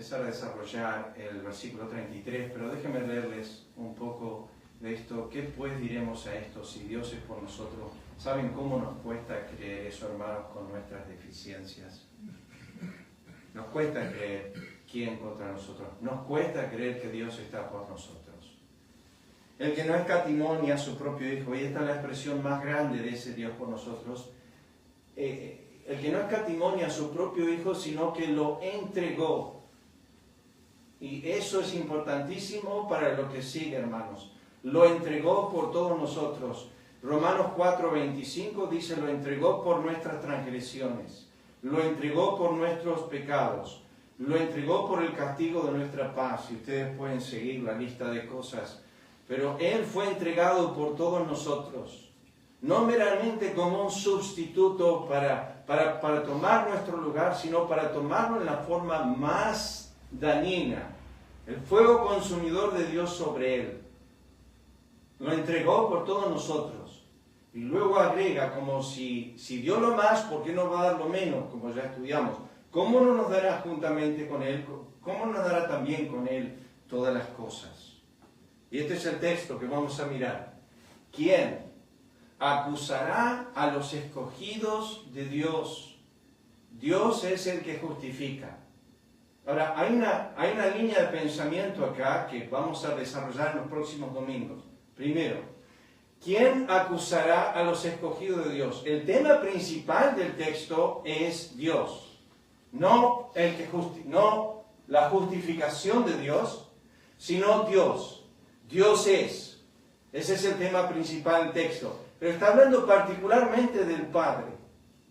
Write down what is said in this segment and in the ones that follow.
empezar a desarrollar el versículo 33, pero déjenme leerles un poco de esto. ¿Qué pues diremos a esto si Dios es por nosotros? ¿Saben cómo nos cuesta creer eso, hermanos, con nuestras deficiencias? Nos cuesta creer quién contra nosotros. Nos cuesta creer que Dios está por nosotros. El que no escatimó ni a su propio Hijo, y esta es la expresión más grande de ese Dios por nosotros, el que no escatimó ni a su propio Hijo, sino que lo entregó. Y eso es importantísimo para lo que sigue, hermanos. Lo entregó por todos nosotros. Romanos 4:25 dice, lo entregó por nuestras transgresiones, lo entregó por nuestros pecados, lo entregó por el castigo de nuestra paz. Y ustedes pueden seguir la lista de cosas. Pero Él fue entregado por todos nosotros. No meramente como un sustituto para tomar nuestro lugar, sino para tomarlo en la forma más dañina. El fuego consumidor de Dios sobre Él. Lo entregó por todos nosotros. Y luego agrega, como si dio lo más, ¿por qué no va a dar lo menos? Como ya estudiamos. ¿Cómo no nos dará juntamente con Él? ¿Cómo nos dará también con Él todas las cosas? Y este es el texto que vamos a mirar. ¿Quién acusará a los escogidos de Dios? Dios es el que justifica. Ahora, hay una línea de pensamiento acá que vamos a desarrollar en los próximos domingos. Primero, ¿quién acusará a los escogidos de Dios? El tema principal del texto es Dios. No la justificación de Dios, sino Dios. Dios es. Ese es el tema principal del texto. Pero está hablando particularmente del Padre,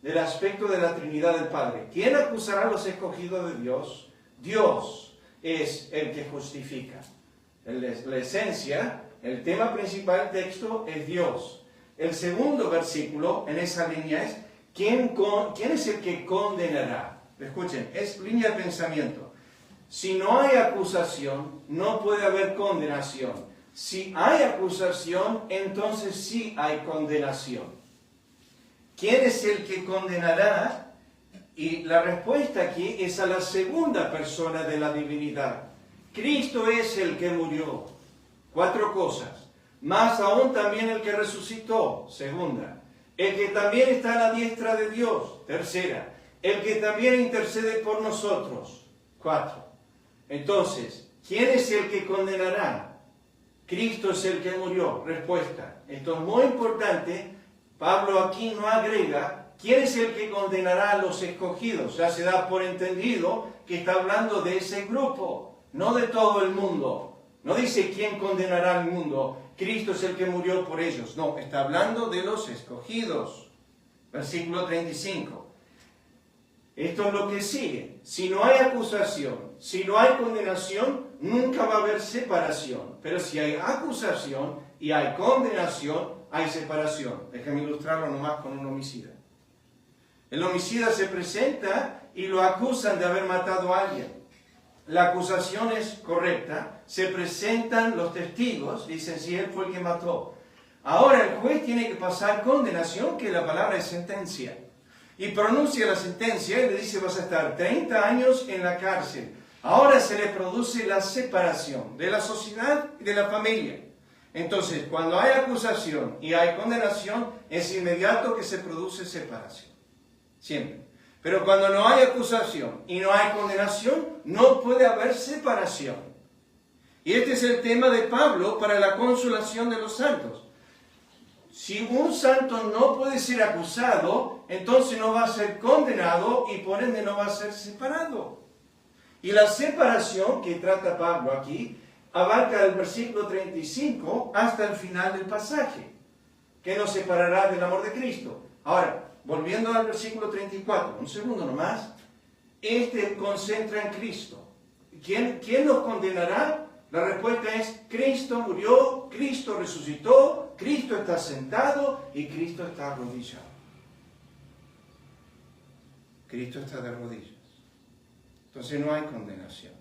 del aspecto de la Trinidad del Padre. ¿Quién acusará a los escogidos de Dios? Dios es el que justifica. La esencia, el tema principal del texto es Dios. El segundo versículo en esa línea es ¿quién es el que condenará? Escuchen, es línea de pensamiento. Si no hay acusación, no puede haber condenación. Si hay acusación, entonces sí hay condenación. ¿Quién es el que condenará? Y la respuesta aquí es a la segunda persona de la divinidad. Cristo es el que murió. 4 cosas. Más aún también el que resucitó. Segunda. El que también está a la diestra de Dios. Tercera. El que también intercede por nosotros. 4. Entonces, ¿quién es el que condenará? Cristo es el que murió. Respuesta. Esto es muy importante. Pablo aquí no agrega quién es el que condenará a los escogidos. Ya se da por entendido que está hablando de ese grupo, no de todo el mundo. No dice quién condenará al mundo. Cristo es el que murió por ellos. No, está hablando de los escogidos. Versículo 35. Esto es lo que sigue. Si no hay acusación, si no hay condenación, nunca va a haber separación. Pero si hay acusación y hay condenación, hay separación. Déjenme ilustrarlo nomás con un homicida. El homicida se presenta y lo acusan de haber matado a alguien. La acusación es correcta. Se presentan los testigos, dicen si él fue el que mató. Ahora el juez tiene que pasar condenación, que la palabra es sentencia. Y pronuncia la sentencia y le dice vas a estar 30 años en la cárcel. Ahora se le produce la separación de la sociedad y de la familia. Entonces, cuando hay acusación y hay condenación, es inmediato que se produce separación. Siempre. Pero cuando no hay acusación y no hay condenación, no puede haber separación. Y este es el tema de Pablo para la consolación de los santos. Si un santo no puede ser acusado, entonces no va a ser condenado y por ende no va a ser separado. Y la separación que trata Pablo aquí abarca del versículo 35 hasta el final del pasaje, que nos separará del amor de Cristo. Ahora, volviendo al versículo 34, un segundo nomás, este concentra en Cristo. ¿Quién nos condenará? La respuesta es, Cristo murió, Cristo resucitó, Cristo está sentado y Cristo está arrodillado. Cristo está de rodillas. Entonces no hay condenación.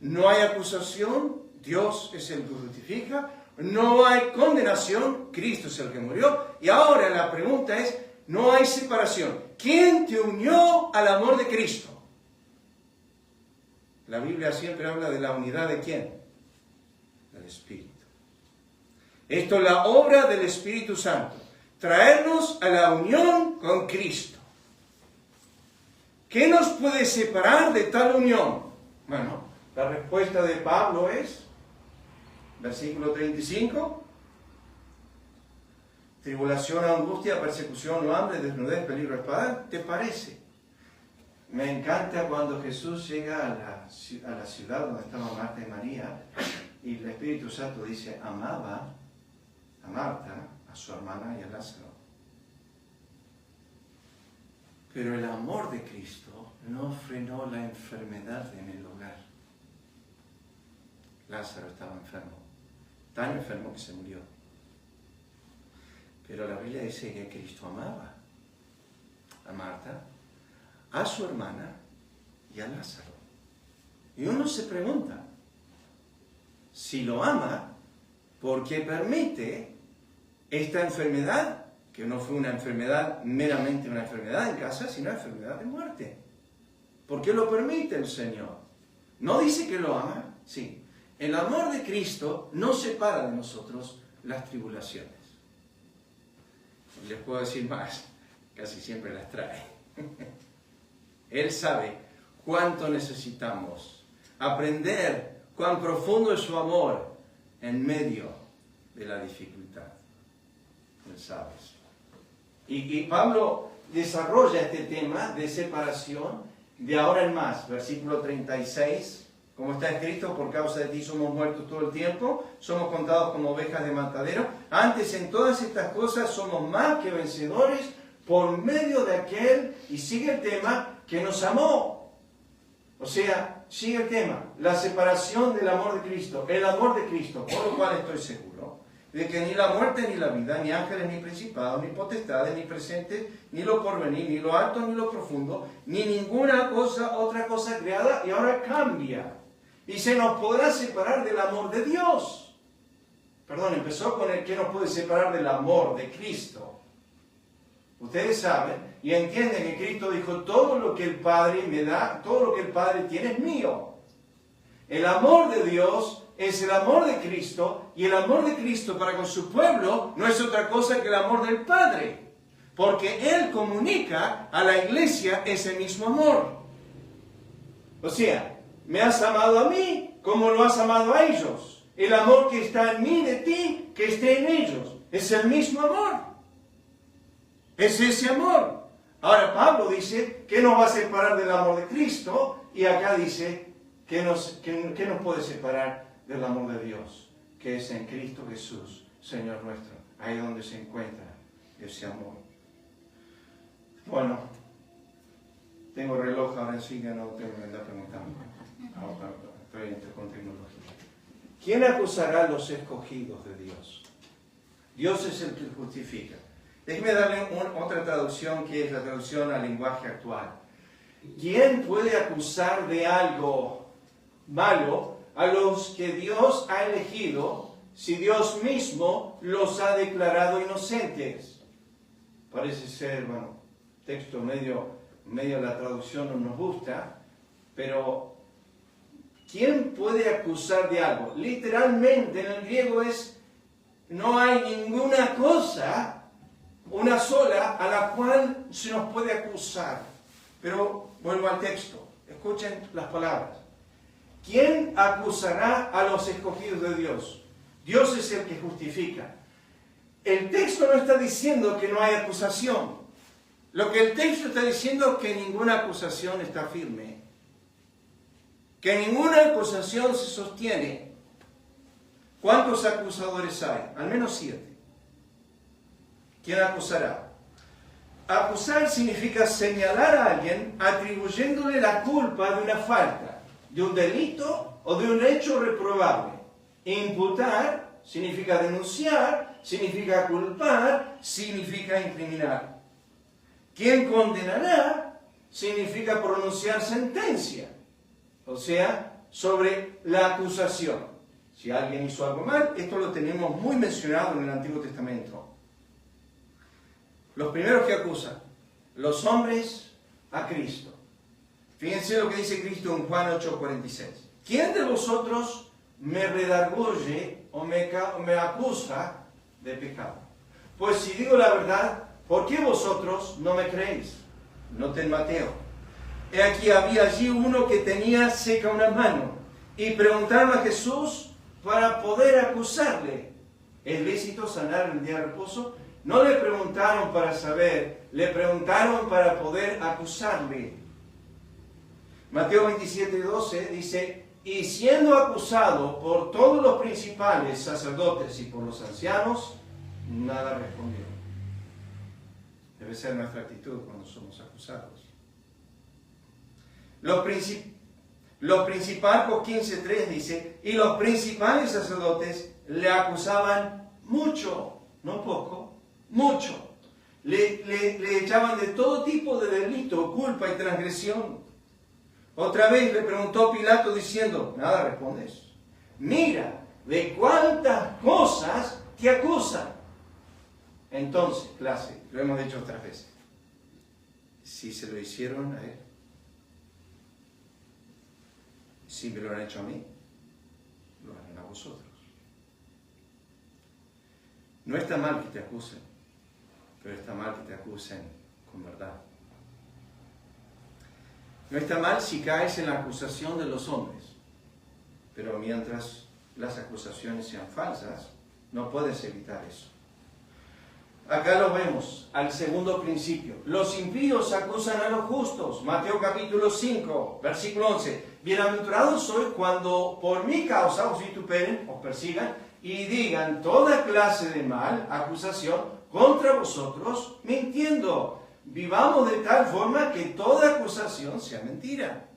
No hay acusación, Dios es el que justifica. No hay condenación, Cristo es el que murió. Y ahora la pregunta es, no hay separación. ¿Quién te unió al amor de Cristo? La Biblia siempre habla de la unidad ¿de quién? Del Espíritu. Esto es la obra del Espíritu Santo. Traernos a la unión con Cristo. ¿Qué nos puede separar de tal unión? Bueno, la respuesta de Pablo es, versículo 35, tribulación, angustia, persecución o hambre, desnudez, peligro, espada. ¿Te parece? Me encanta cuando Jesús llega a la ciudad donde estaban Marta y María y el Espíritu Santo dice, amaba a Marta, a su hermana y a Lázaro. Pero el amor de Cristo no frenó la enfermedad en el hogar. Lázaro estaba enfermo, tan enfermo que se murió. Pero la Biblia dice que Cristo amaba a Marta, a su hermana y a Lázaro. Y uno se pregunta, si lo ama, ¿por qué permite esta enfermedad? Que no fue una enfermedad, meramente una enfermedad en casa, sino una enfermedad de muerte. ¿Por qué lo permite el Señor? ¿No dice que lo ama? Sí. El amor de Cristo no separa de nosotros las tribulaciones. Les puedo decir más, casi siempre las trae. Él sabe cuánto necesitamos aprender cuán profundo es su amor en medio de la dificultad. Él sabe eso. Y Pablo desarrolla este tema de separación de ahora en más. Versículo 36, como está escrito, por causa de ti somos muertos todo el tiempo, somos contados como ovejas de matadero. Antes en todas estas cosas somos más que vencedores por medio de aquel, y sigue el tema, que nos amó. O sea, sigue el tema, la separación del amor de Cristo, el amor de Cristo, por lo cual estoy seguro de que ni la muerte ni la vida, ni ángeles ni principados, ni potestades, ni presentes, ni lo porvenir, ni lo alto ni lo profundo, ni ninguna cosa, otra cosa creada, y ahora cambia. Y se nos podrá separar del amor de Dios. Perdón, empezó con el que nos puede separar del amor de Cristo. Ustedes saben y entienden que Cristo dijo, todo lo que el Padre me da, todo lo que el Padre tiene es mío. El amor de Dios es el amor de Cristo, y el amor de Cristo para con su pueblo no es otra cosa que el amor del Padre, porque Él comunica a la iglesia ese mismo amor. O sea, me has amado a mí como lo has amado a ellos. El amor que está en mí de ti, que esté en ellos. Es el mismo amor. Es ese amor. Ahora Pablo dice que nos va a separar del amor de Cristo, y acá dice que nos puede separar del amor de Dios, que es en Cristo Jesús, Señor nuestro. Ahí es donde se encuentra ese amor. Bueno, tengo reloj, ahora sí ya no tengo que andar preguntando. Estoy con tecnología. ¿Quién acusará a los escogidos de Dios? Dios es el que justifica. Déjeme darle otra traducción, que es la traducción al lenguaje actual. ¿Quién puede acusar de algo malo a los que Dios ha elegido, si Dios mismo los ha declarado inocentes? Parece ser, bueno, texto medio la traducción no nos gusta, pero ¿quién puede acusar de algo? Literalmente en el griego es, no hay ninguna cosa, una sola, a la cual se nos puede acusar. Pero vuelvo al texto, escuchen las palabras. ¿Quién acusará a los escogidos de Dios? Dios es el que justifica. El texto no está diciendo que no hay acusación. Lo que el texto está diciendo es que ninguna acusación está firme. Que ninguna acusación se sostiene. ¿Cuántos acusadores hay? Al menos 7. ¿Quién acusará? Acusar significa señalar a alguien atribuyéndole la culpa de una falta, de un delito o de un hecho reprobable. Imputar significa denunciar, significa culpar, significa incriminar. ¿Quién condenará? Significa pronunciar sentencia, o sea, sobre la acusación. Si alguien hizo algo mal, esto lo tenemos muy mencionado en el Antiguo Testamento. Los primeros que acusan, los hombres a Cristo. Fíjense lo que dice Cristo en Juan 8:46. ¿Quién de vosotros me redarguye o me acusa de pecado? Pues si digo la verdad, ¿por qué vosotros no me creéis? Noten Mateo. He aquí había allí uno que tenía seca una mano y preguntaron a Jesús para poder acusarle. ¿Es lícito sanar en el día de reposo? No le preguntaron para saber, le preguntaron para poder acusarle. Mateo 27:12 dice, y siendo acusado por todos los principales sacerdotes y por los ancianos, nada respondió. Debe ser nuestra actitud cuando somos acusados. Los principales, 15:3 dice, y los principales sacerdotes le acusaban mucho, no poco, mucho. Le echaban de todo tipo de delito, culpa y transgresión. Otra vez le preguntó Pilato diciendo, nada respondes. Mira, ¿de cuántas cosas te acusan? Entonces, clase, lo hemos dicho otras veces. Si se lo hicieron a él, si me lo han hecho a mí, lo harán a vosotros. No está mal que te acusen, pero está mal que te acusen con verdad. No está mal si caes en la acusación de los hombres, pero mientras las acusaciones sean falsas, no puedes evitar eso. Acá lo vemos, al segundo principio. Los impíos acusan a los justos. Mateo capítulo 5, versículo 11. Bienaventurados sois cuando por mi causa os vituperen, os persigan, y digan toda clase de mal, acusación, contra vosotros, mintiendo. Vivamos de tal forma que toda acusación sea mentira.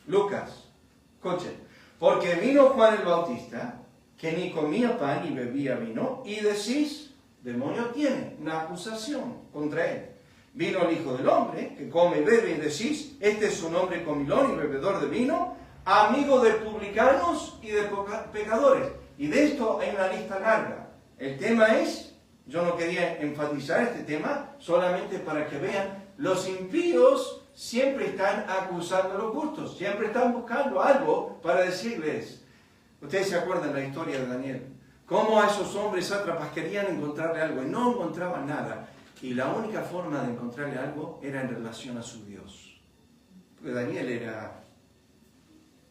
Lucas, escuchen. Porque vino Juan el Bautista, que ni comía pan ni bebía vino, y decís, demonio tiene, una acusación contra él. Vino el Hijo del Hombre, que come y bebe, y decís, este es un hombre comilón y bebedor de vino, amigo de publicanos y de pecadores. Y de esto hay una lista larga. El tema es, yo no quería enfatizar este tema, solamente para que vean, los impíos siempre están acusando a los justos, siempre están buscando algo para decirles. Ustedes se acuerdan la historia de Daniel, cómo a esos hombres sátrapas querían encontrarle algo y no encontraban nada, y la única forma de encontrarle algo era en relación a su Dios. Porque Daniel era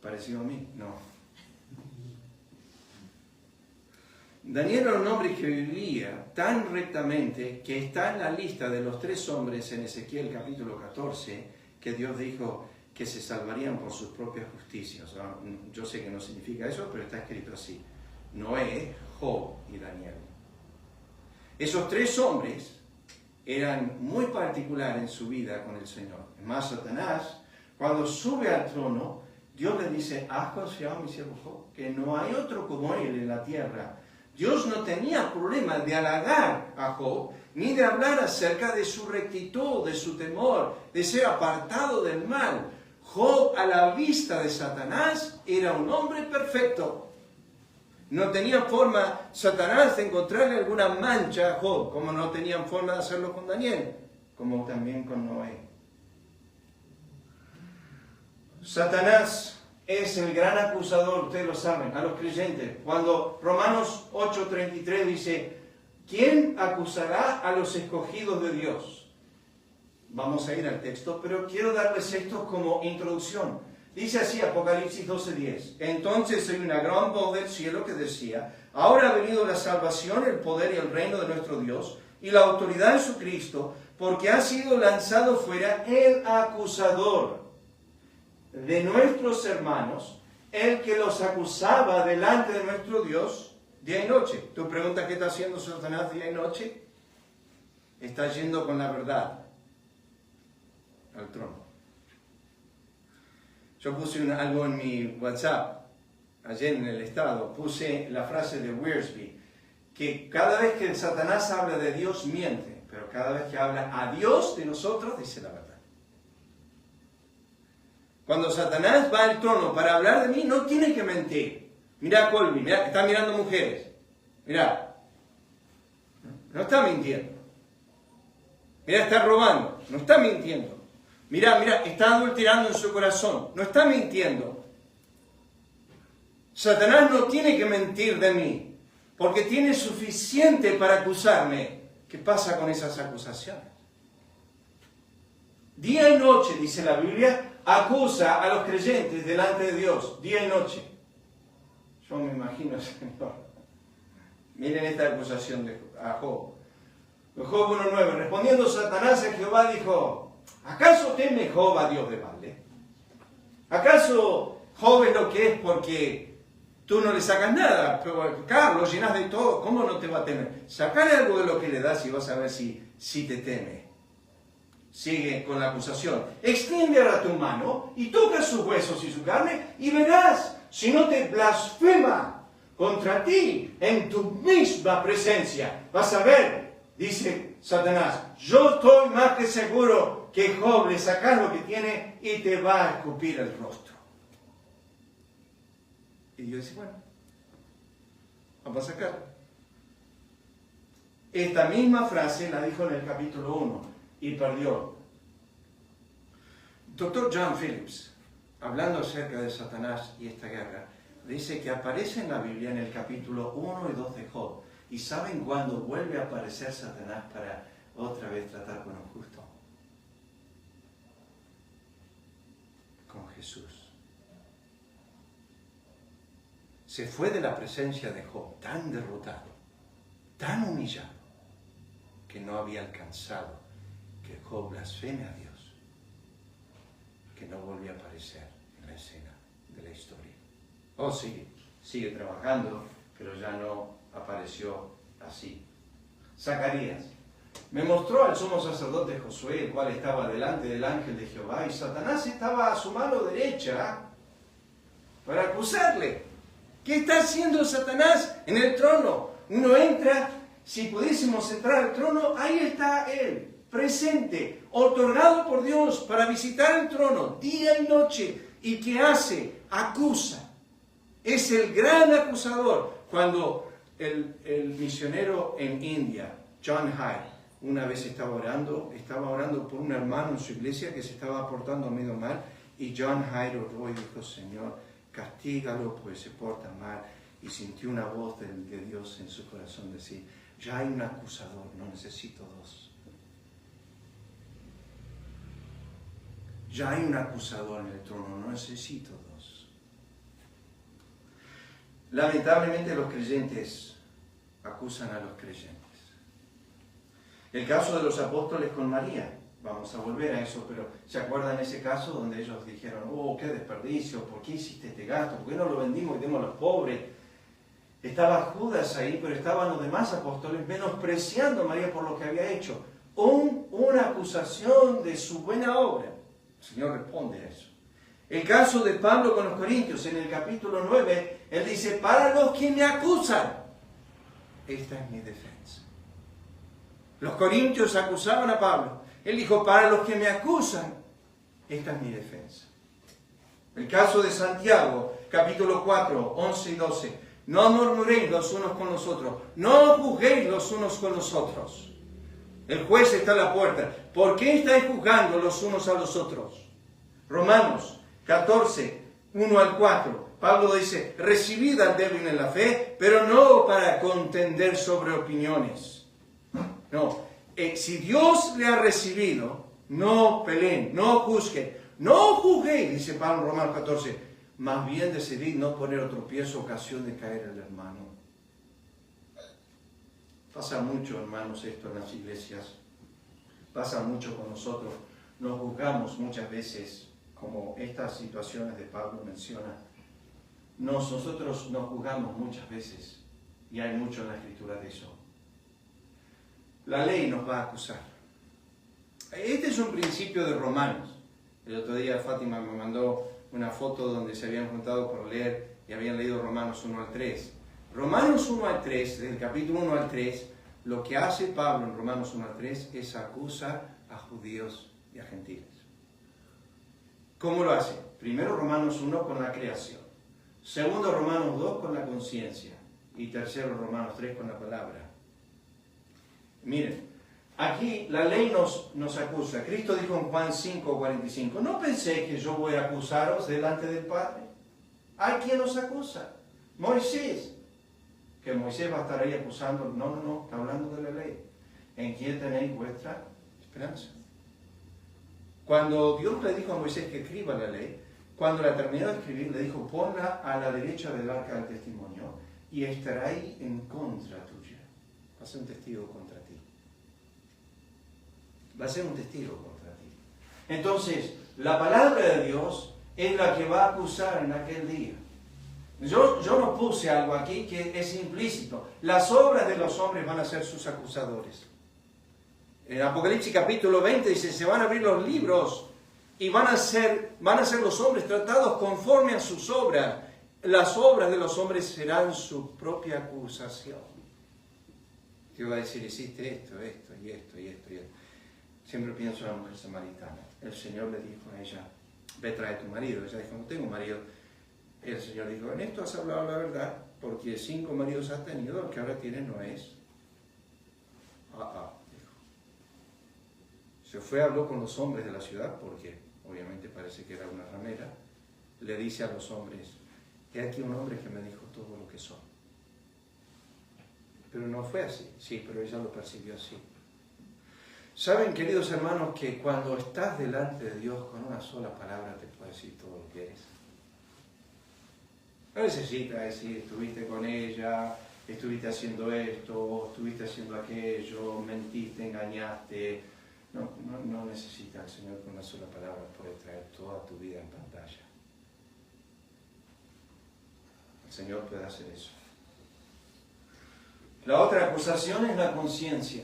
parecido a mí, no. Daniel era un hombre que vivía tan rectamente que está en la lista de los 3 hombres en Ezequiel capítulo 14 que Dios dijo que se salvarían por sus propias justicias. Yo sé que no significa eso, pero está escrito así. Noé, Job y Daniel. Esos 3 hombres eran muy particulares en su vida con el Señor. Es más, Satanás, cuando sube al trono, Dios le dice, has confiado mi siervo Job, que no hay otro como él en la tierra. Dios no tenía problema de halagar a Job, ni de hablar acerca de su rectitud, de su temor, de ser apartado del mal. Job, a la vista de Satanás, era un hombre perfecto. No tenía forma, Satanás, de encontrarle alguna mancha a Job, como no tenían forma de hacerlo con Daniel, como también con Noé. Satanás es el gran acusador, ustedes lo saben, a los creyentes. Cuando Romanos 8:33 dice, ¿quién acusará a los escogidos de Dios? Vamos a ir al texto, pero quiero darles esto como introducción. Dice así Apocalipsis 12:10. Entonces hay una gran voz del cielo que decía, ahora ha venido la salvación, el poder y el reino de nuestro Dios, y la autoridad en su Cristo, porque ha sido lanzado fuera el acusador de nuestros hermanos, el que los acusaba delante de nuestro Dios día y noche. ¿Tú preguntas qué está haciendo Satanás día y noche? Está yendo con la verdad al trono. Yo puse algo en mi WhatsApp, ayer en el estado, puse la frase de Wiersbe, que cada vez que Satanás habla de Dios miente, pero cada vez que habla a Dios de nosotros dice la verdad. Cuando Satanás va al trono para hablar de mí, no tiene que mentir. Mira a Colby, mira que está mirando mujeres. Mira, no está mintiendo. Mira, está robando, no está mintiendo. Mira, está adulterando en su corazón, no está mintiendo. Satanás no tiene que mentir de mí, porque tiene suficiente para acusarme. ¿Qué pasa con esas acusaciones? Día y noche, dice la Biblia, acusa a los creyentes delante de Dios, día y noche. Yo me imagino, Señor. Miren esta acusación a Job. Job 1:9. Respondiendo Satanás a Jehová dijo: ¿acaso teme Job a Dios de balde? ¿Acaso Job es lo que es porque tú no le sacas nada? Pero, Carlos, llenas de todo, ¿cómo no te va a temer? Sacale algo de lo que le das y vas a ver si te teme. Sigue con la acusación. Extiende ahora tu mano y toca sus huesos y su carne y verás si no te blasfema contra ti en tu misma presencia. Vas a ver, dice Satanás, yo estoy más que seguro que Job le sacas lo que tiene y te va a escupir el rostro. Y Dios dice, bueno, vamos a sacarlo. Esta misma frase la dijo en el capítulo 1 y perdió. Dr. John Phillips, hablando acerca de Satanás y esta guerra, dice que aparece en la Biblia en el capítulo 1 y 2 de Job. ¿Y saben cuándo vuelve a aparecer Satanás para otra vez tratar con los justos? Con Jesús. Se fue de la presencia de Job tan derrotado, tan humillado, que no había alcanzado que Job blasfeme a Dios, que no volvió a aparecer en la escena de la historia. Oh, sigue trabajando, pero ya no apareció así. Zacarías. Me mostró al sumo sacerdote Josué, el cual estaba delante del ángel de Jehová, y Satanás estaba a su mano derecha para acusarle. ¿Qué está haciendo Satanás en el trono? Uno entra, si pudiésemos entrar al trono, ahí está él, presente, otorgado por Dios para visitar el trono día y noche. ¿Y qué hace? Acusa. Es el gran acusador. Cuando el misionero en India, John Hyde, una vez estaba orando por un hermano en su iglesia que se estaba portando medio mal, y John Hyde oró y dijo, Señor, castígalo porque se porta mal, y sintió una voz de Dios en su corazón decir, ya hay un acusador, no necesito dos. Ya hay un acusador en el trono, no necesito dos. Lamentablemente los creyentes acusan a los creyentes. El caso de los apóstoles con María, vamos a volver a eso, pero ¿se acuerdan ese caso donde ellos dijeron, oh, qué desperdicio, ¿por qué hiciste este gasto? ¿Por qué no lo vendimos y dimos a los pobres? Estaba Judas ahí, pero estaban los demás apóstoles menospreciando a María por lo que había hecho. Una acusación de su buena obra. El Señor responde a eso. El caso de Pablo con los Corintios, en el capítulo 9, él dice, para los que me acusan, esta es mi defensa. Los corintios acusaban a Pablo. Él dijo, para los que me acusan, esta es mi defensa. El caso de Santiago, capítulo 4, 11 y 12. No murmuréis los unos con los otros. No juzguéis los unos con los otros. El juez está a la puerta. ¿Por qué estáis juzgando los unos a los otros? Romanos 14, 1 al 4. Pablo dice, recibid al débil en la fe, pero no para contender sobre opiniones. No, si Dios le ha recibido, no peleen, no juzguen, no juzguéis, dice Pablo en Romanos 14, más bien decidid no poner otro tropiezo ocasión de caer el hermano. Pasa mucho, hermanos, esto en las iglesias, pasa mucho con nosotros, nos juzgamos muchas veces, como estas situaciones de Pablo menciona, nosotros nos juzgamos muchas veces, y hay mucho en la Escritura de eso. La ley nos va a acusar. Este es un principio de Romanos. El otro día Fátima me mandó una foto donde se habían juntado por leer y habían leído Romanos 1 al 3. Romanos 1 al 3, del capítulo 1 al 3, lo que hace Pablo en Romanos 1 al 3 es acusar a judíos y a gentiles. ¿Cómo lo hace? Primero Romanos 1 con la creación. Segundo Romanos 2 con la conciencia. Y tercero Romanos 3 con la palabra. Miren, aquí la ley nos acusa. Cristo dijo en Juan 5:45, no pensé que yo voy a acusaros delante del Padre. ¿Hay quien nos acusa? Moisés. Que Moisés va a estar ahí acusando. No, está hablando de la ley. ¿En quién tenéis vuestra esperanza? Cuando Dios le dijo a Moisés que escriba la ley, cuando la terminó de escribir, le dijo, ponla a la derecha del arca del testimonio y estará ahí en contra tuya. Va a ser un testigo contra ti. Va a ser un testigo contra ti. Entonces, la palabra de Dios es la que va a acusar en aquel día. Yo no puse algo aquí que es implícito. Las obras de los hombres van a ser sus acusadores. En Apocalipsis capítulo 20 dice, se van a abrir los libros y van a ser los hombres tratados conforme a sus obras. Las obras de los hombres serán su propia acusación. Dios va a decir, hiciste esto y esto. Siempre pienso en la mujer samaritana. El Señor le dijo a ella, ve, trae tu marido. Ella dijo, no tengo marido. El Señor dijo, en esto has hablado la verdad, porque 5 maridos has tenido, el que ahora tienes no es. Dijo. Se fue, habló con los hombres de la ciudad, porque obviamente parece que era una ramera. Le dice a los hombres, he aquí un hombre que me dijo todo lo que soy. Pero no fue así. Sí, pero ella lo percibió así. Saben, queridos hermanos, que cuando estás delante de Dios con una sola palabra te puede decir todo lo que eres. No necesitas decir, estuviste con ella, estuviste haciendo esto, estuviste haciendo aquello, mentiste, engañaste. No necesita el Señor con una sola palabra puede traer toda tu vida en pantalla. El Señor puede hacer eso. La otra acusación es la conciencia.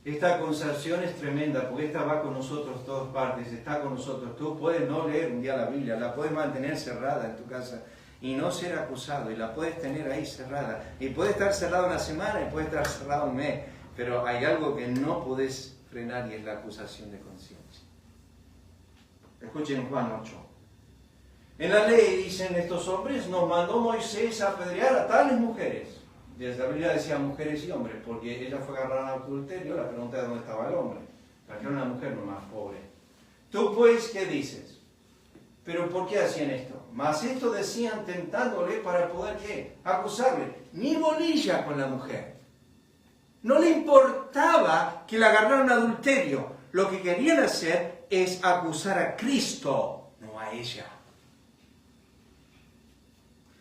Esta acusación es tremenda porque esta va con nosotros en todas partes, está con nosotros. Tú puedes no leer un día la Biblia, la puedes mantener cerrada en tu casa y no ser acusado, y la puedes tener ahí cerrada. Y puede estar cerrada una semana y puede estar cerrada un mes, pero hay algo que no podés frenar y es la acusación de conciencia. Escuchen Juan 8. En la ley dicen estos hombres, nos mandó Moisés a apedrear a tales mujeres. Desde la Biblia decía mujeres y hombres, porque ella fue agarrada en adulterio. La pregunta es dónde estaba el hombre. Para que era una mujer nomás pobre. Tú pues, ¿qué dices? ¿Pero por qué hacían esto? Mas esto decían tentándole para poder, ¿qué? Acusarle. Ni bolilla con la mujer. No le importaba que la agarraran en adulterio. Lo que querían hacer es acusar a Cristo, no a ella.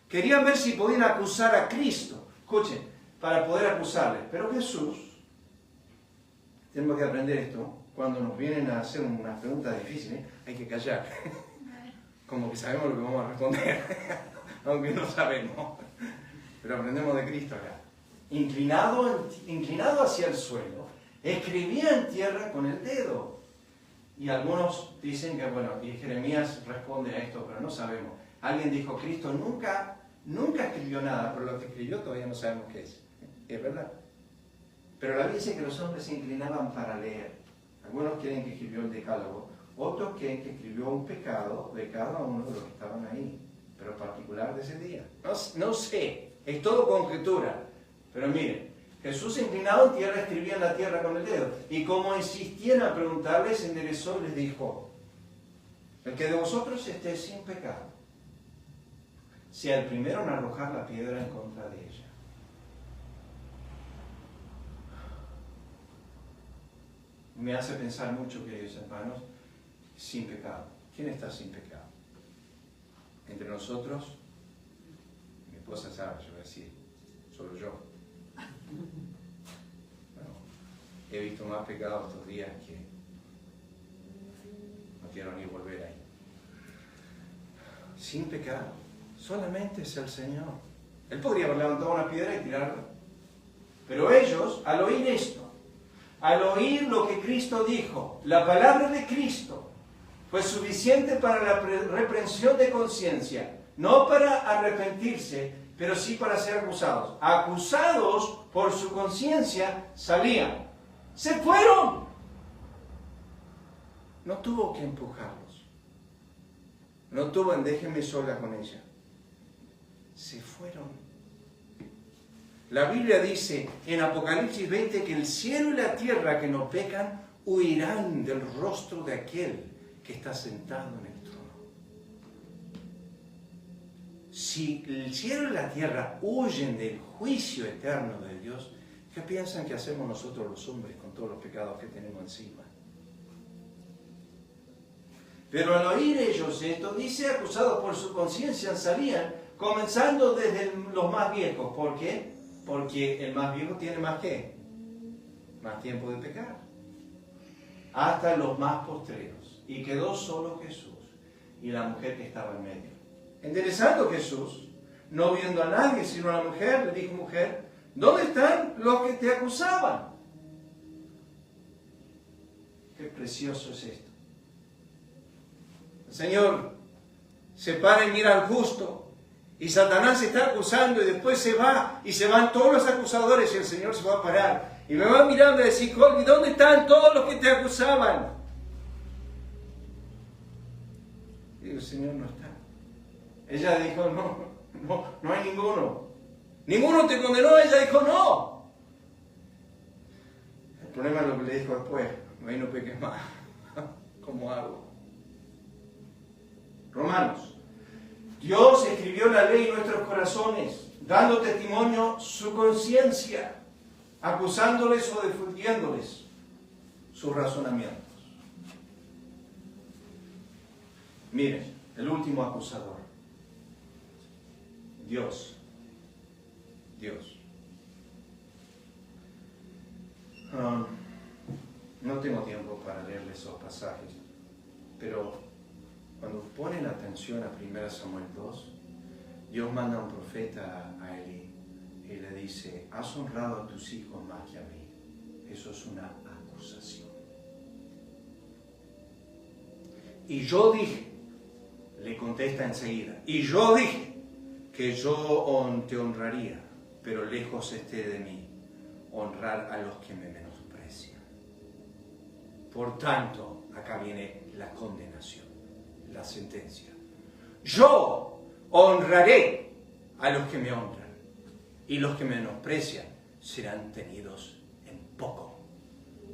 Querían ver si podían acusar a Cristo. Escuchen, para poder acusarle. Pero Jesús, tenemos que aprender esto, cuando nos vienen a hacer unas preguntas difíciles, hay que callar. Como que sabemos lo que vamos a responder, aunque no sabemos. Pero aprendemos de Cristo acá. Inclinado hacia el suelo, escribía en tierra con el dedo. Y algunos dicen que, bueno, y Jeremías responde a esto, pero no sabemos. Alguien dijo, Cristo nunca escribió nada, pero lo que escribió todavía no sabemos qué es. Es verdad. Pero la Biblia dice que los hombres se inclinaban para leer. Algunos creen que escribió el Decálogo, otros creen que escribió un pecado de cada uno de los que estaban ahí, pero particular de ese día. No sé, es todo conjetura. Pero miren, Jesús inclinado en tierra escribía en la tierra con el dedo. Y como insistían a preguntarles, se enderezó y les dijo, el que de vosotros esté sin pecado, sea el primero en arrojar la piedra en contra de ella. Me hace pensar mucho, queridos hermanos, sin pecado. ¿Quién está sin pecado? Entre nosotros, mi esposa sabe, yo voy a decir, solo yo. Bueno, he visto más pecados estos días que no quiero ni volver ahí. Sin pecado, solamente es el Señor. Él podría haber levantado una piedra y tirarla. Pero ellos, al oír esto, al oír lo que Cristo dijo, la palabra de Cristo, fue suficiente para la reprensión de conciencia, no para arrepentirse, pero sí para ser acusados. Acusados por su conciencia, salían. ¡Se fueron! No tuvo que empujarlos. No tuvo en déjenme sola con ella. Se fueron. La Biblia dice en Apocalipsis 20 que el cielo y la tierra que no pecan huirán del rostro de aquel que está sentado en el trono. Si el cielo y la tierra huyen del juicio eterno de Dios, ¿qué piensan que hacemos nosotros los hombres con todos los pecados que tenemos encima? Pero al oír ellos esto, dice, acusados por su conciencia, salían, comenzando desde los más viejos. ¿Por qué? Porque el más viejo tiene más ¿qué? Más tiempo de pecar. Hasta los más postreros. Y quedó solo Jesús y la mujer que estaba en medio. Enderezando Jesús, no viendo a nadie sino a la mujer, le dijo: mujer, ¿dónde están los que te acusaban? Qué precioso es esto. El Señor se para y mira al justo, y Satanás se está acusando, y después se va, y se van todos los acusadores, y el Señor se va a parar, y me va mirando y decir: ¿dónde están todos los que te acusaban? Y digo: el Señor no está. Ella dijo: no hay ninguno. ¿Ninguno te condenó? Ella dijo: no. El problema es lo que le dijo después: ahí no peques más. ¿Cómo hago? Romanos. Dios escribió la ley en nuestros corazones, dando testimonio su conciencia, acusándoles o defendiéndoles sus razonamientos. Miren, el último acusador. Dios. No tengo tiempo para leerles esos pasajes, pero cuando ponen atención a 1 Samuel 2, Dios manda a un profeta a Elí y le dice: has honrado a tus hijos más que a mí. Eso es una acusación. Y yo dije, le contesta enseguida, y yo dije que yo te honraría, pero lejos esté de mí honrar a los que me menosprecian. Por tanto, acá viene la condenación, la sentencia. Yo honraré a los que me honran, y los que me menosprecian serán tenidos en poco.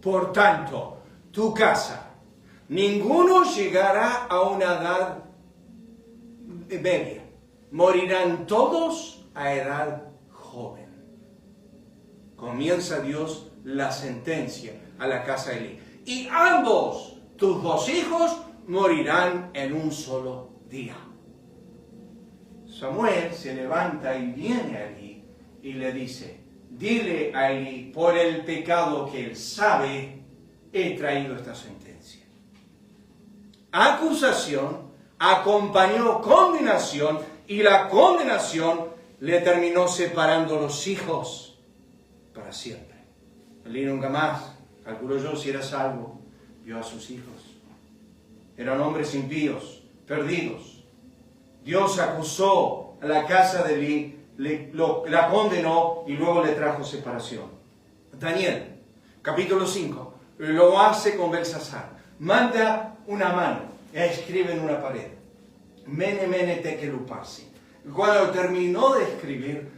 Por tanto, tu casa, ninguno llegará a una edad media. Morirán todos a edad joven. Comienza Dios la sentencia a la casa de Elí. Y ambos, tus dos hijos, morirán en un solo día. Samuel se levanta y viene a Elí y le dice: dile a Elí, por el pecado que él sabe, he traído esta sentencia. Acusación acompañó condenación, y la condenación le terminó separando los hijos para siempre. Elí nunca más, calculo yo, si era salvo, vio a sus hijos. Eran hombres impíos, perdidos. Dios acusó a la casa de Elí, la condenó y luego le trajo separación. Daniel, capítulo 5, lo hace con Belsasar. Manda una mano, escribe en una pared: Mene, mene, tekel uparsin. Cuando terminó de escribir,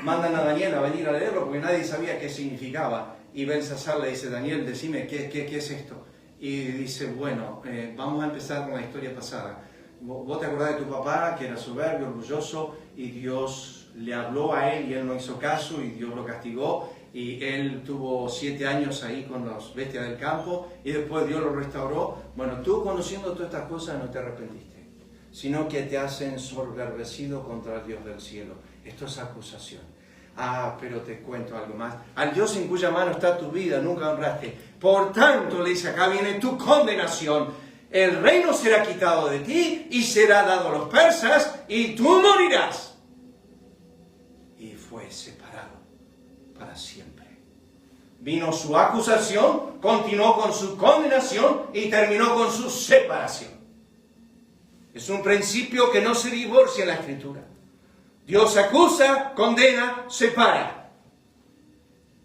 mandan a Daniel a venir a leerlo porque nadie sabía qué significaba. Y Belsasar le dice: Daniel, decime, ¿qué es esto? Y dice: bueno, vamos a empezar con la historia pasada. Vos te acordás de tu papá, que era soberbio, orgulloso, y Dios le habló a él y él no hizo caso, y Dios lo castigó, y él tuvo 7 años ahí con las bestias del campo, y después Dios lo restauró. Bueno, tú, conociendo todas estas cosas, no te arrepentiste, sino que te has ensoberbecido contra el Dios del cielo. Esto es acusación. Pero te cuento algo más. Al Dios en cuya mano está tu vida, nunca honraste. Por tanto, le dice, acá viene tu condenación. El reino será quitado de ti y será dado a los persas y tú morirás. Y fue separado para siempre. Vino su acusación, continuó con su condenación y terminó con su separación. Es un principio que no se divorcia en la Escritura. Dios acusa, condena, separa.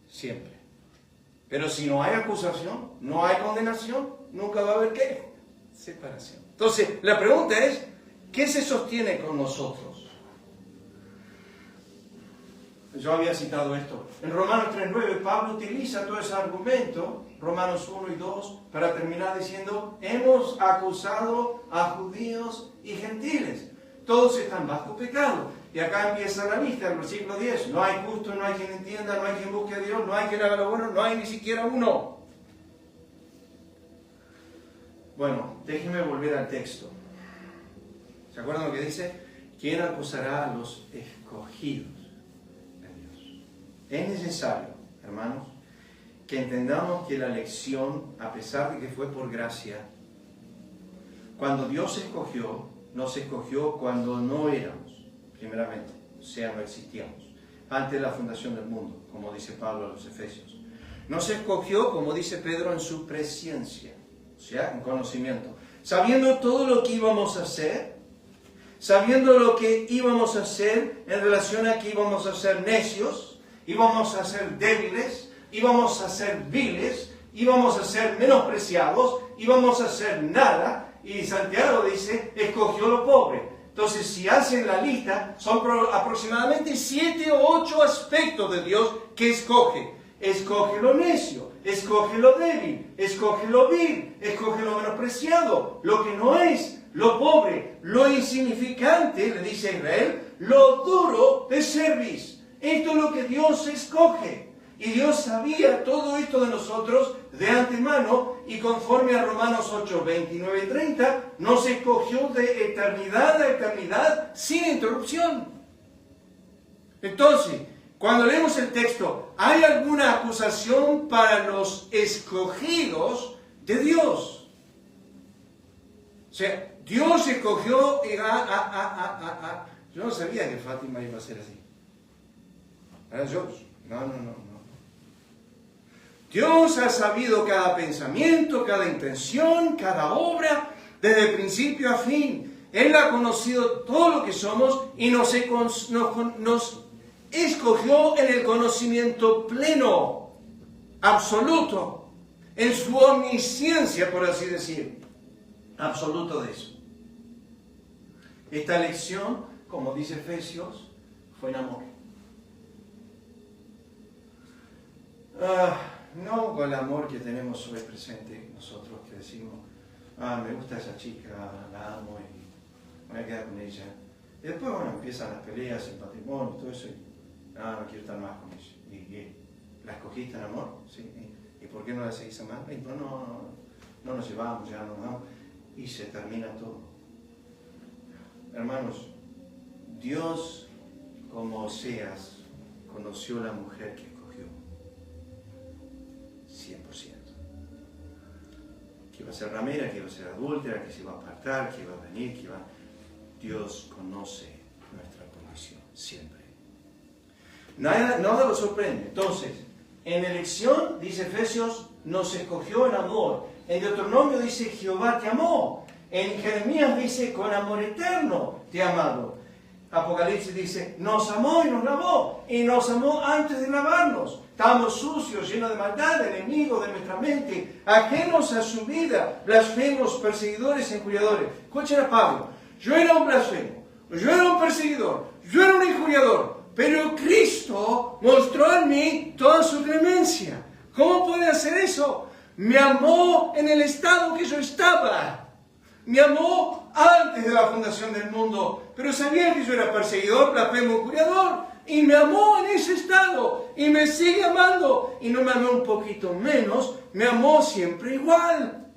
Siempre. Pero si no hay acusación, no hay condenación, nunca va a haber ¿qué? Separación. Entonces, la pregunta es, ¿qué se sostiene con nosotros? Yo había citado esto. En Romanos 3:9, Pablo utiliza todo ese argumento, Romanos 1 y 2, para terminar diciendo, hemos acusado a judíos y gentiles. Todos están bajo pecado. Y acá empieza la lista, el versículo 10. No hay justo, no hay quien entienda, no hay quien busque a Dios, no hay quien haga lo bueno, no hay ni siquiera uno. Bueno, déjenme volver al texto. ¿Se acuerdan lo que dice? ¿Quién acusará a los escogidos de Dios? Es necesario, hermanos, que entendamos que la elección, a pesar de que fue por gracia, cuando Dios escogió, nos escogió cuando no éramos, primeramente, o sea, no existíamos, antes de la fundación del mundo, como dice Pablo a los Efesios. Nos escogió, como dice Pedro, en su presciencia, o sea, en conocimiento, sabiendo todo lo que íbamos a hacer, sabiendo lo que íbamos a hacer en relación a que íbamos a ser necios, íbamos a ser débiles, íbamos a ser viles, íbamos a ser menospreciados, íbamos a ser nada. Y Santiago dice, escogió lo pobre. Entonces, si hacen la lista, son aproximadamente 7 o 8 aspectos de Dios que escoge. Escoge lo necio, escoge lo débil, escoge lo vil, escoge lo menospreciado, lo que no es, lo pobre, lo insignificante, le dice a Israel, lo duro de cerviz. Esto es lo que Dios escoge. Y Dios sabía todo esto de nosotros de antemano, y conforme a Romanos 8, 29 y 30, nos escogió de eternidad a eternidad sin interrupción. Entonces, cuando leemos el texto, ¿hay alguna acusación para los escogidos de Dios? O sea, Dios escogió... Yo no sabía que Fátima iba a ser así. ¿Era yo? No. Dios ha sabido cada pensamiento, cada intención, cada obra, desde principio a fin. Él ha conocido todo lo que somos y nos escogió en el conocimiento pleno, absoluto, en su omnisciencia, por así decir, absoluto de eso. Esta elección, como dice Efesios, fue en amor. No con el amor que tenemos hoy presente nosotros, que decimos, me gusta esa chica, la amo y me voy a quedar con ella. Y después, empiezan las peleas, el patrimonio y todo eso, y no quiero estar más con ella. ¿Y la escogiste en amor? ¿Sí? ¿Y por qué no la seguís amando? No nos llevamos, ya no nos amamos. Y se termina todo. Hermanos, Dios, como Oseas, conoció la mujer que escogió. 100%. Que iba a ser ramera, que iba a ser adúltera, que se iba a apartar, que iba a venir, Dios conoce nuestra condición, siempre. Nada lo sorprende. Entonces, en elección, dice Efesios, nos escogió en amor. En Deuteronomio dice, Jehová te amó. En Jeremías dice, con amor eterno te ha amado. Apocalipsis dice, nos amó y nos lavó. Y nos amó antes de lavarnos. Estábamos sucios, llenos de maldad, enemigos de nuestra mente, ajenos a su vida, blasfemos, perseguidores y injuriadores. Escuchen a Pablo. Yo era un blasfemo, yo era un perseguidor, yo era un injuriador, pero Cristo mostró en mí toda su clemencia. ¿Cómo puede hacer eso? Me amó en el estado que yo estaba. Me amó antes de la fundación del mundo, pero sabía que yo era perseguidor, blasfemo, injuriador. Y me amó en ese estado, y me sigue amando, y no me amó un poquito menos, me amó siempre igual.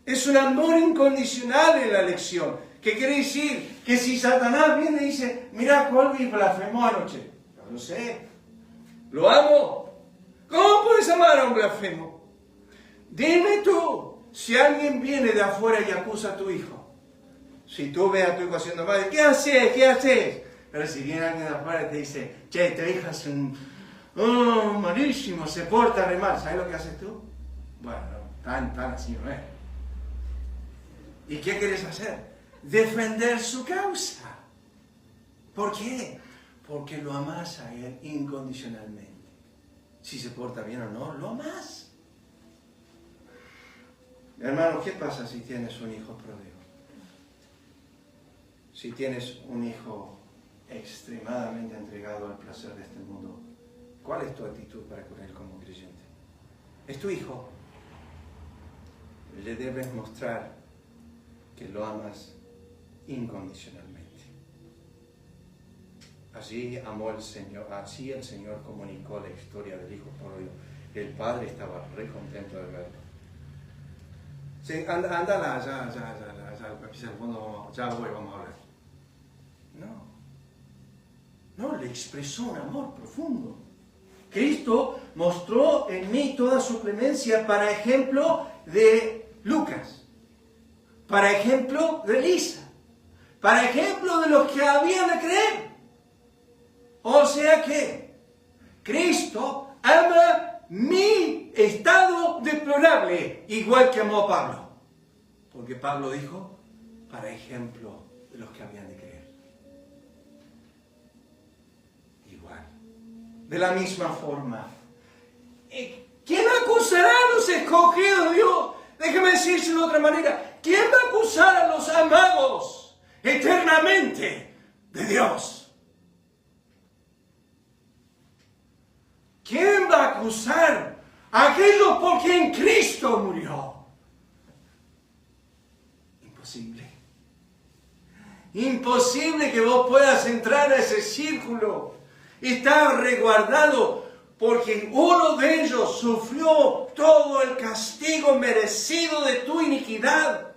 Es un amor incondicional en la elección, que quiere decir que si Satanás viene y dice, mira, Colby blasfemó anoche, yo lo sé, lo amo. ¿Cómo puedes amar a un blasfemo? Dime tú, si alguien viene de afuera y acusa a tu hijo, si tú ves a tu hijo haciendo mal, ¿qué haces? Pero si viene alguien de afuera y te dice, che, tu hija es malísimo, se porta re mal, ¿sabes lo que haces tú? Bueno, tan así no es. ¿Y qué quieres hacer? Defender su causa. ¿Por qué? Porque lo amas a él incondicionalmente. Si se porta bien o no, lo amas. Hermano, ¿qué pasa si tienes un hijo pródigo? Si tienes un hijo extremadamente entregado al placer de este mundo, ¿cuál es tu actitud para con él como creyente? Es tu hijo. Le debes mostrar que lo amas incondicionalmente. Así amó el Señor, así el Señor comunicó la historia del hijo pródigo. El padre estaba re contento de verlo. Sí, ándala, ya, empieza el fondo, ya voy, vamos a hablar. No, le expresó un amor profundo. Cristo mostró en mí toda su clemencia para ejemplo de Lucas, para ejemplo de Elisa, para ejemplo de los que habían de creer. O sea que Cristo ama mi estado deplorable, igual que amó a Pablo. Porque Pablo dijo, para ejemplo de los que habían de creer. Igual. De la misma forma. ¿Quién acusará a los escogidos de Dios? Déjame decirse de otra manera. ¿Quién va a acusar a los amados eternamente de Dios? ¿Quién va a acusar a aquellos por quien Cristo murió? Imposible. Imposible que vos puedas entrar a ese círculo. Está resguardado porque uno de ellos sufrió todo el castigo merecido de tu iniquidad.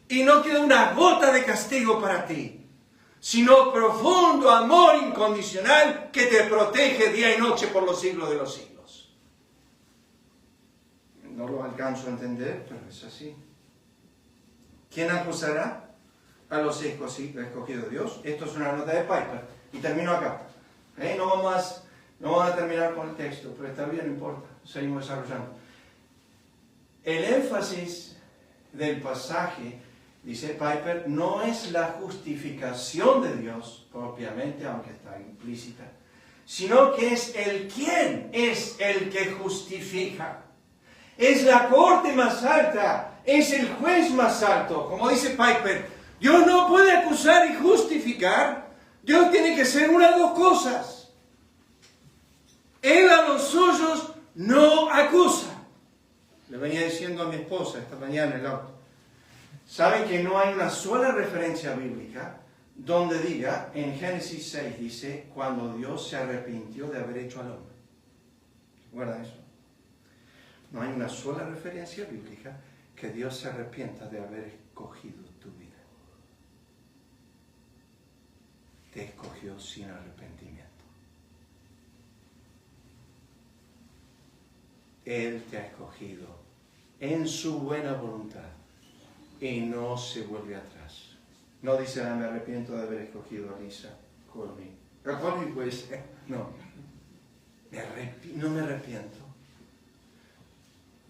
Y no queda una gota de castigo para ti, sino profundo amor incondicional que te protege día y noche por los siglos de los siglos. No lo alcanzo a entender, pero es así. ¿Quién acusará a los escogidos de Dios? Esto es una nota de Piper. Y termino acá. No vamos a terminar con el texto, pero está bien, no importa. Seguimos desarrollando. El énfasis del pasaje, dice Piper, no es la justificación de Dios propiamente, aunque está implícita, sino que es el quién es el que justifica. Es la corte más alta, es el juez más alto. Como dice Piper, Dios no puede acusar y justificar. Dios tiene que ser una de dos cosas. Él a los suyos no acusa. Le venía diciendo a mi esposa esta mañana en el auto. ¿Saben que no hay una sola referencia bíblica donde diga, en Génesis 6 dice, cuando Dios se arrepintió de haber hecho al hombre? ¿Recuerdan eso? No hay una sola referencia bíblica que Dios se arrepienta de haber escogido tu vida. Te escogió sin arrepentimiento. Él te ha escogido en su buena voluntad y no se vuelve atrás. No dice, me arrepiento de haber escogido a Lisa, Colby. A Colby pues, no. No me arrepiento.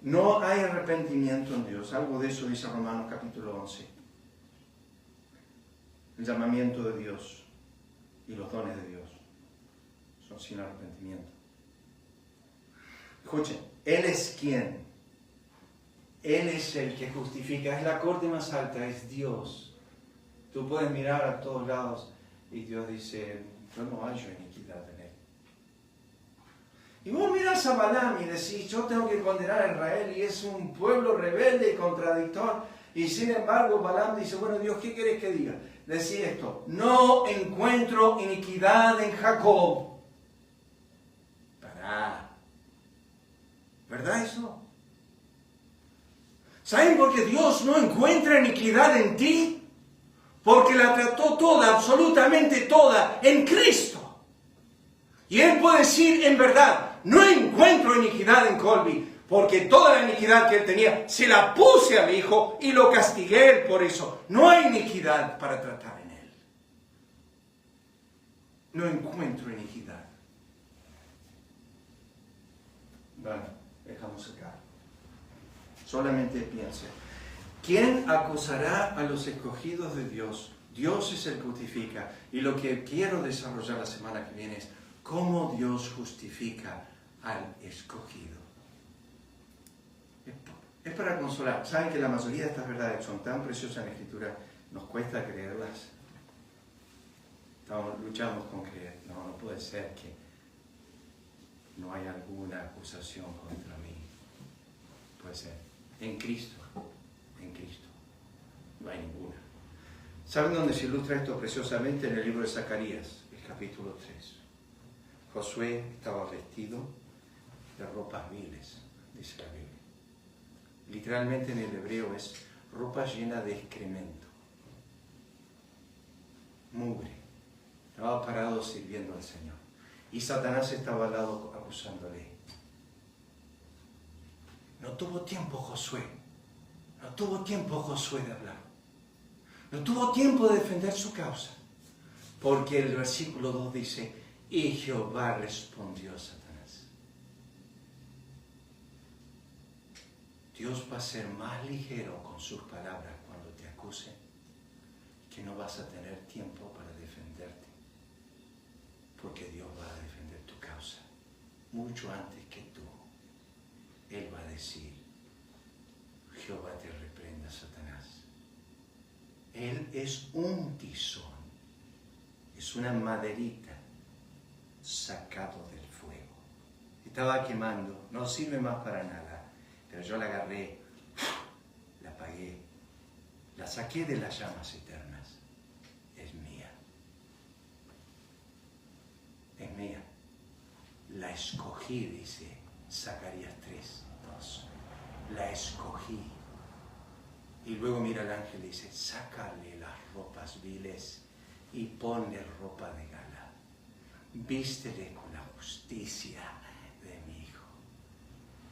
No hay arrepentimiento en Dios. Algo de eso dice Romanos capítulo 11. El llamamiento de Dios y los dones de Dios son sin arrepentimiento. Escuchen, Él es quien. Él es el que justifica. Es la corte más alta, es Dios. Tú puedes mirar a todos lados y Dios dice, yo no hallo iniquidad en él. Y vos mirás a Balaam y decís, yo tengo que condenar a Israel y es un pueblo rebelde y contradictor. Y sin embargo Balaam dice, bueno Dios, ¿qué querés que diga? Decir esto, no encuentro iniquidad en Jacob. Pará. ¿Verdad eso? ¿Saben por qué Dios no encuentra iniquidad en ti? Porque la trató toda, absolutamente toda, en Cristo. Y Él puede decir, en verdad, no encuentro iniquidad en Colby, porque toda la iniquidad que Él tenía, se la puse a mi hijo y lo castigué Él por eso. No hay iniquidad para tratar en Él. No encuentro iniquidad. Bueno, dejamos acá. Solamente piense. ¿Quién acusará a los escogidos de Dios? Dios es el que justifica. Y lo que quiero desarrollar la semana que viene es cómo Dios justifica al escogido. Es para consolar. Saben que la mayoría de estas verdades son tan preciosas en la Escritura, nos cuesta creerlas. luchamos con creer. No puede ser que no haya alguna acusación contra mí. Puede ser. En Cristo, no hay ninguna. ¿Saben dónde se ilustra esto preciosamente? En el libro de Zacarías, el capítulo 3. Josué estaba vestido de ropas viles, dice la Biblia. Literalmente en el hebreo es ropa llena de excremento, mugre. Estaba parado sirviendo al Señor. Y Satanás estaba al lado acusándole. No tuvo tiempo Josué de hablar. No tuvo tiempo de defender su causa. Porque el versículo 2 dice, y Jehová respondió a Satanás. Dios va a ser más ligero con sus palabras cuando te acuse, que no vas a tener tiempo para defenderte. Porque Dios va a defender tu causa mucho antes que tú. Él va a decir, Jehová te reprenda, Satanás. Él es un tizón, es una maderita sacado del fuego. Estaba quemando, no sirve más para nada, pero yo la agarré, la apagué, la saqué de las llamas eternas. Es mía. Es mía. La escogí, dice Zacarías 3:2. La escogí. Y luego mira al ángel y dice, sácale las ropas viles y ponle ropa de gala. Vístele con la justicia de mi hijo.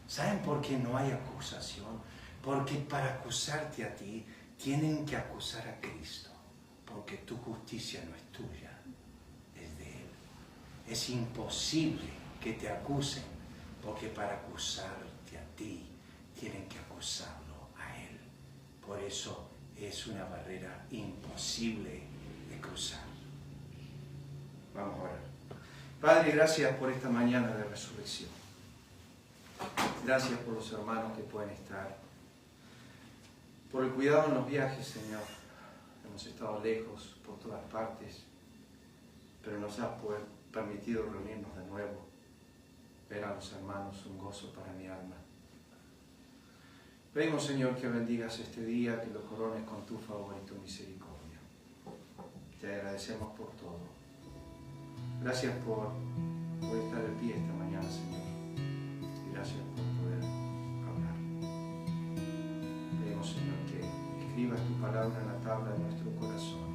¿Saben por qué no hay acusación? Porque para acusarte a ti, tienen que acusar a Cristo. Porque tu justicia no es tuya, es de Él. Es imposible que te acusen, porque para acusarte a ti, tienen que acusarlo a Él. Por eso es una barrera imposible de cruzar. Vamos a orar. Padre, gracias por esta mañana de resurrección. Gracias por los hermanos que pueden estar. Por el cuidado en los viajes, Señor. Hemos estado lejos por todas partes, pero nos has permitido reunirnos de nuevo. Ver a los hermanos, un gozo para mi alma. Pedimos, Señor, que bendigas este día, que lo corones con tu favor y tu misericordia. Te agradecemos por todo. Gracias por estar de pie esta mañana, Señor. Y gracias por poder hablar. Pedimos, Señor, que escribas tu palabra en la tabla de nuestro corazón